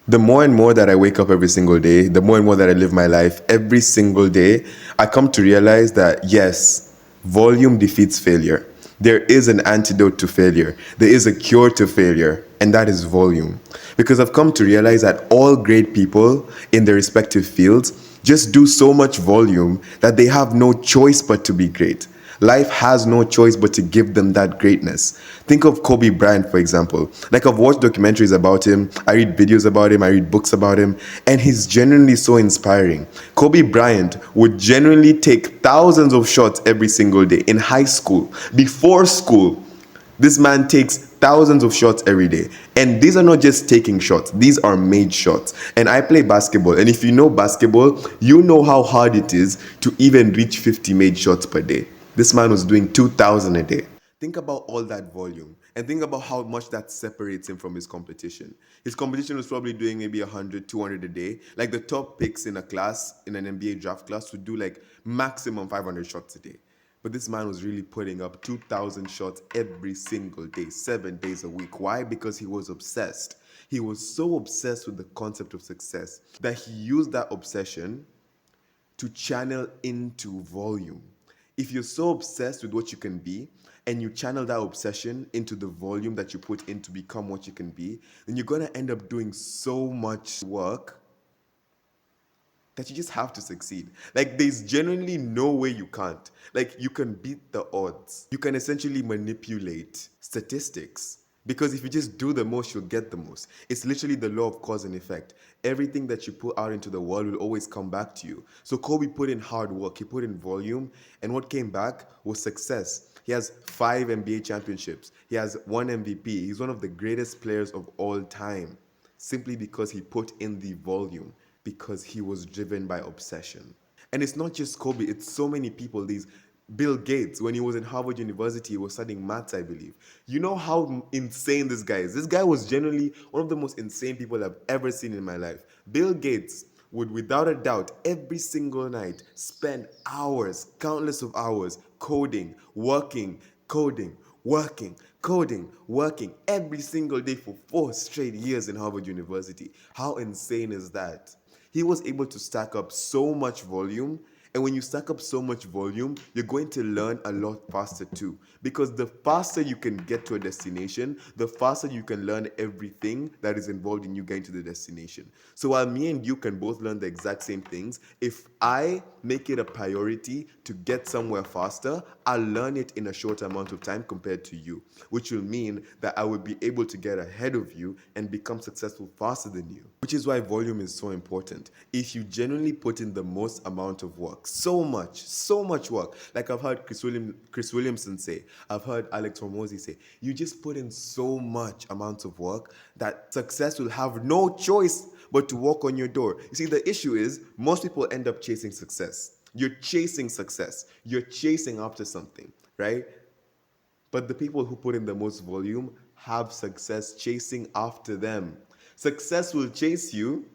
The more and more that I wake up every single day, the more and more that I live my life every single day, I come to realize that yes, volume defeats failure. There is an antidote to failure. There is a cure to failure, and that is volume. Because I've come to realize that all great people in their respective fields just do so much volume that they have no choice but to be great. Life has no choice but to give them that greatness. Think of Kobe Bryant, for example. Like, I've watched documentaries about him, I read videos about him, I read books about him, and he's genuinely so inspiring. Kobe Bryant would genuinely take thousands of shots every single day in high school, before school. This man takes thousands of shots every day. And these are not just taking shots, these are made shots. And I play basketball. And if you know basketball, you know how hard it is to even reach 50 made shots per day. This man was doing 2,000 a day. Think about all that volume and think about how much that separates him from his competition. His competition was probably doing maybe 100, 200 a day. Like the top picks in a class, in an NBA draft class, would do like maximum 500 shots a day. But this man was really putting up 2,000 shots every single day, 7 days a week. Why? Because he was obsessed. He was so obsessed with the concept of success that he used that obsession to channel into volume. If you're so obsessed with what you can be and you channel that obsession into the volume that you put in to become what you can be, then you're going to end up doing so much work that you just have to succeed. Like, there's genuinely no way you can't. Like, you can beat the odds. You can essentially manipulate statistics. Because if you just do the most, you'll get the most. It's literally the law of cause and effect. Everything that you put out into the world will always come back to you. So Kobe put in hard work, he put in volume, and what came back was success. He has 5 NBA championships. He has 1 MVP. He's one of the greatest players of all time, simply because he put in the volume, because he was driven by obsession. And it's not just Kobe, it's so many people. These Bill Gates, when he was in Harvard University, he was studying maths, I believe. You know how insane this guy is. This guy was generally one of the most insane people I've ever seen in my life. Bill Gates would, without a doubt, every single night spend hours, countless of hours, coding, working every single day for 4 straight years in Harvard University. How insane is that? He was able to stack up so much volume. And when you stack up so much volume, you're going to learn a lot faster too. Because the faster you can get to a destination, the faster you can learn everything that is involved in you getting to the destination. So while me and you can both learn the exact same things, if I make it a priority to get somewhere faster, I'll learn it in a short amount of time compared to you, which will mean that I will be able to get ahead of you and become successful faster than you. Which is why volume is so important. If you genuinely put in the most amount of work, so much work, like I've heard Chris Williamson say, I've heard Alex Hormozy say, you just put in so much amount of work that success will have no choice but to walk on your door. You see, the issue is most people end up chasing success. You're chasing success. You're chasing after something, right? But the people who put in the most volume have success chasing after them. Success will chase you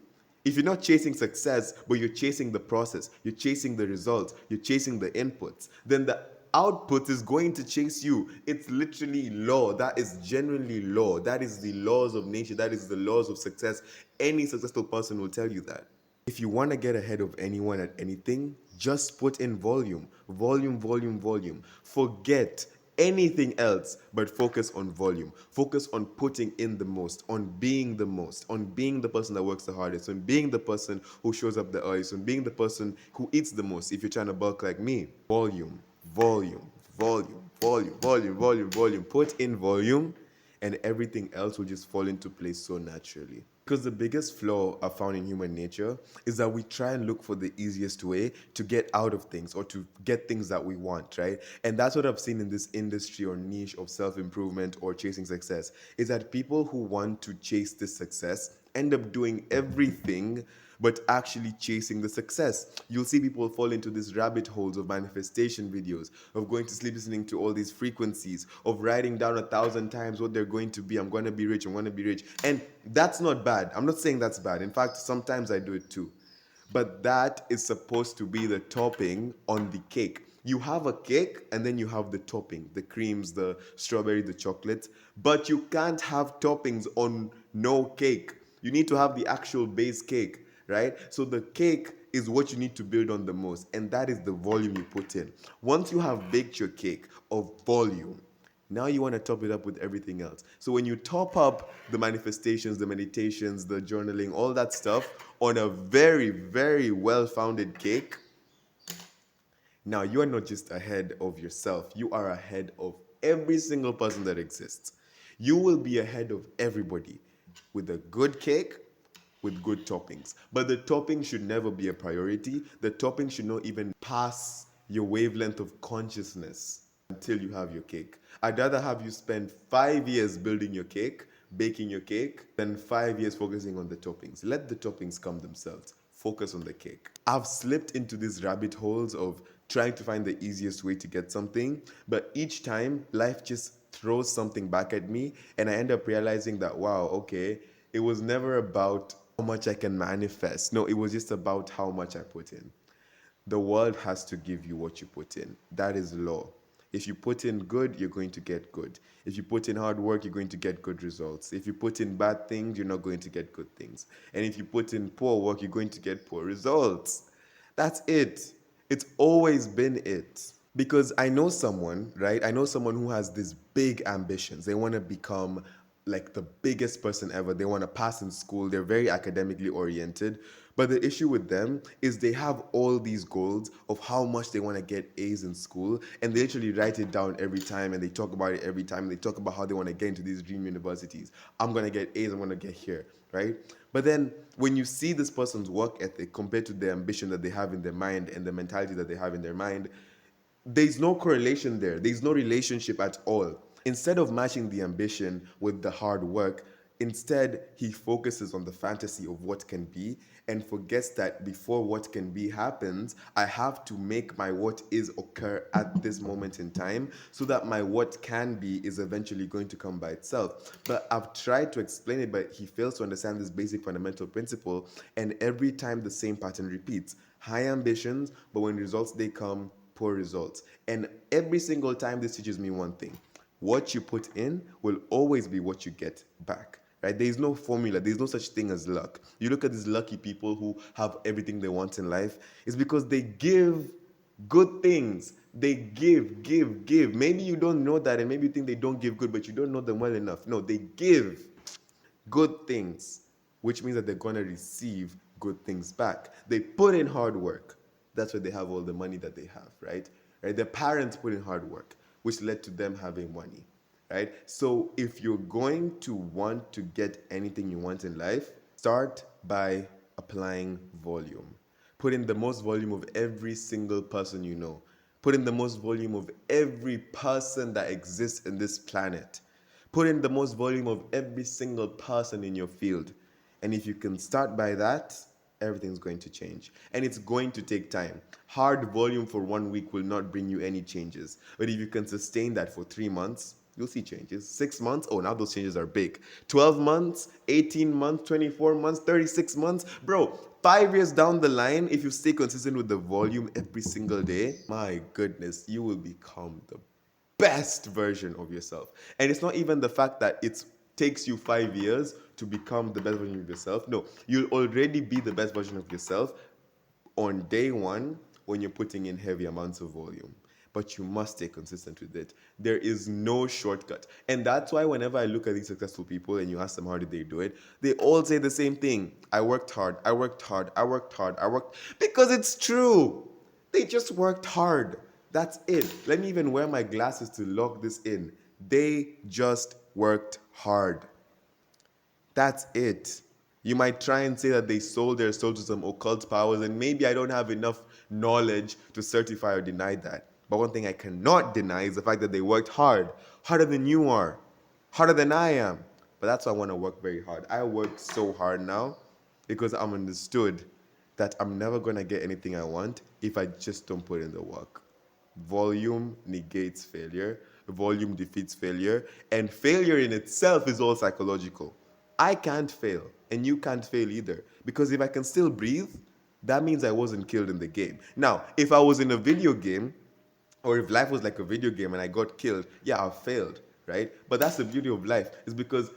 if you're not chasing success, but you're chasing the process, you're chasing the results, you're chasing the inputs, then the output is going to chase you. It's literally law. That is genuinely law. That is the laws of nature. That is the laws of success. Any successful person will tell you that. If you want to get ahead of anyone at anything, just put in volume. Volume, volume, volume. Forget anything else but focus on volume. Focus on putting in the most, on being the most, on being the person that works the hardest, on being the person who shows up the earliest, on being the person who eats the most if you're trying to bulk like me. Volume, volume, volume, volume, volume, volume, volume. Put in volume and everything else will just fall into place so naturally. Because the biggest flaw I found in human nature is that we try and look for the easiest way to get out of things or to get things that we want, right? And that's what I've seen in this industry or niche of self-improvement or chasing success, is that people who want to chase this success end up doing everything but actually chasing the success. You'll see people fall into these rabbit holes of manifestation videos, of going to sleep listening to all these frequencies, of writing down 1,000 times what they're going to be. I'm going to be rich, I'm going to be rich. And that's not bad. I'm not saying that's bad. In fact, sometimes I do it too. But that is supposed to be the topping on the cake. You have a cake and then you have the topping, the creams, the strawberry, the chocolate, but you can't have toppings on no cake. You need to have the actual base cake, right? So the cake is what you need to build on the most, and that is the volume you put in. Once you have baked your cake of volume, now you want to top it up with everything else. So when you top up the manifestations, the meditations, the journaling, all that stuff on a very, very well-founded cake, now you are not just ahead of yourself, you are ahead of every single person that exists. You will be ahead of everybody with a good cake, with good toppings. But the topping should never be a priority. The topping should not even pass your wavelength of consciousness until you have your cake. I'd rather have you spend 5 years building your cake, baking your cake, than 5 years focusing on the toppings. Let the toppings come themselves. Focus on the cake. I've slipped into these rabbit holes of trying to find the easiest way to get something, but each time life just throws something back at me, and I end up realizing that, wow, okay, it was never about how much I can manifest. No, it was just about how much I put in. The world has to give you what you put in. That is law. If you put in good, you're going to get good. If you put in hard work, you're going to get good results. If you put in bad things, you're not going to get good things. And if you put in poor work, you're going to get poor results. That's it. It's always been it. Because I know someone, right? I know someone who has these big ambitions. They want to become like the biggest person ever. They want to pass in school. They're very academically oriented. But the issue with them is they have all these goals of how much they want to get A's in school. And they literally write it down every time and they talk about it every time. They talk about how they want to get into these dream universities. I'm going to get A's, I'm going to get here, right? But then when you see this person's work ethic compared to the ambition that they have in their mind and the mentality that they have in their mind, there's no correlation there. There's no relationship at all. Instead of matching the ambition with the hard work, instead he focuses on the fantasy of what can be and forgets that before what can be happens, I have to make my what is occur at this moment in time so that my what can be is eventually going to come by itself. But I've tried to explain it, but he fails to understand this basic fundamental principle, and every time the same pattern repeats. High ambitions, but when results they come, poor results. And every single time this teaches me one thing: what you put in will always be what you get back. Right? There's no formula. There's no such thing as luck. You look at these lucky people who have everything they want in life, it's because they give good things. They give. Maybe you don't know that, and maybe you think they don't give good, but you don't know them well enough. No, they give good things, which means that they're going to receive good things back. They put in hard work. That's why they have all the money that they have, right? Right? Their parents put in hard work, which led to them having money, right? So if you're going to want to get anything you want in life, start by applying volume. Put in the most volume of every single person you know. Put in the most volume of every person that exists in this planet. Put in the most volume of every single person in your field. And if you can start by that, everything's going to change. And it's going to take time. Hard volume for 1 week will not bring you any changes. But if you can sustain that for 3 months, you'll see changes. 6 months, oh, now those changes are big. 12 months, 18 months, 24 months, 36 months. Bro, 5 years down the line, if you stay consistent with the volume every single day, my goodness, you will become the best version of yourself. And it's not even the fact that it takes you 5 years to become the best version of yourself. No, you'll already be the best version of yourself on day one when you're putting in heavy amounts of volume. But you must stay consistent with it. There is no shortcut. And that's why whenever I look at these successful people and you ask them how did they do it, they all say the same thing. I worked hard, I worked hard, I worked hard, I worked. Because it's true. They just worked hard. That's it. Let me even wear my glasses to lock this in. They just worked hard. That's it. You might try and say that they sold their soul to some occult powers, and maybe I don't have enough knowledge to certify or deny that. But one thing I cannot deny is the fact that they worked hard, harder than you are, harder than I am. But that's why I want to work very hard. I work so hard now because I'm understood that I'm never going to get anything I want if I just don't put in the work. Volume negates failure, volume defeats failure, and failure in itself is all psychological. I can't fail, and you can't fail either. Because if I can still breathe, that means I wasn't killed in the game. Now, if I was in a video game, or if life was like a video game and I got killed, yeah, I failed, right? But that's the beauty of life, is because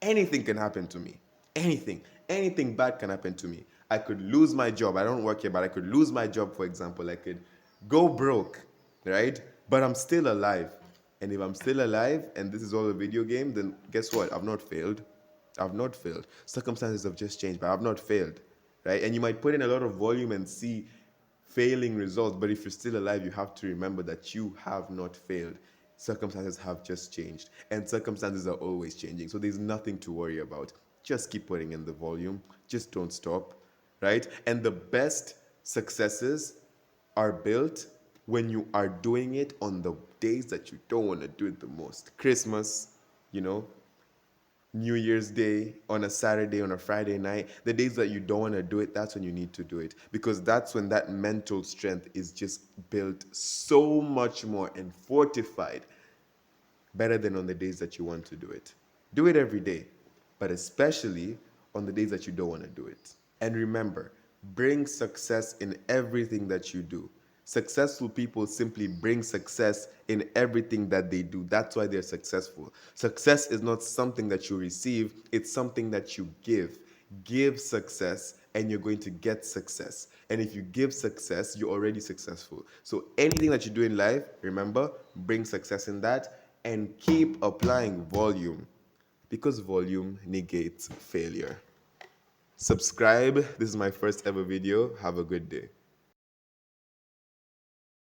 anything can happen to me. Anything, anything bad can happen to me. I could lose my job. I don't work here, but I could lose my job, for example. I could go broke, right? But I'm still alive. And if I'm still alive and this is all a video game, then guess what? I've not failed. I've not failed. Circumstances have just changed, but I've not failed, right? And you might put in a lot of volume and see failing results, but if you're still alive, you have to remember that you have not failed. Circumstances have just changed, and circumstances are always changing. So there's nothing to worry about. Just keep putting in the volume, just don't stop, right? And the best successes are built when you are doing it on the days that you don't want to do it the most. Christmas, you know, New Year's Day, on a Saturday, on a Friday night, the days that you don't want to do it, that's when you need to do it. Because that's when that mental strength is just built so much more and fortified better than on the days that you want to do it. Do it every day, but especially on the days that you don't want to do it. And remember, bring success in everything that you do. Successful people simply bring success in everything that they do. That's why they're successful. Success is not something that you receive, it's something that you give. Give success and you're going to get success. And if you give success, you're already successful. So anything that you do in life, remember, bring success in that and keep applying volume because volume negates failure. Subscribe. This is my first ever video. Have a good day.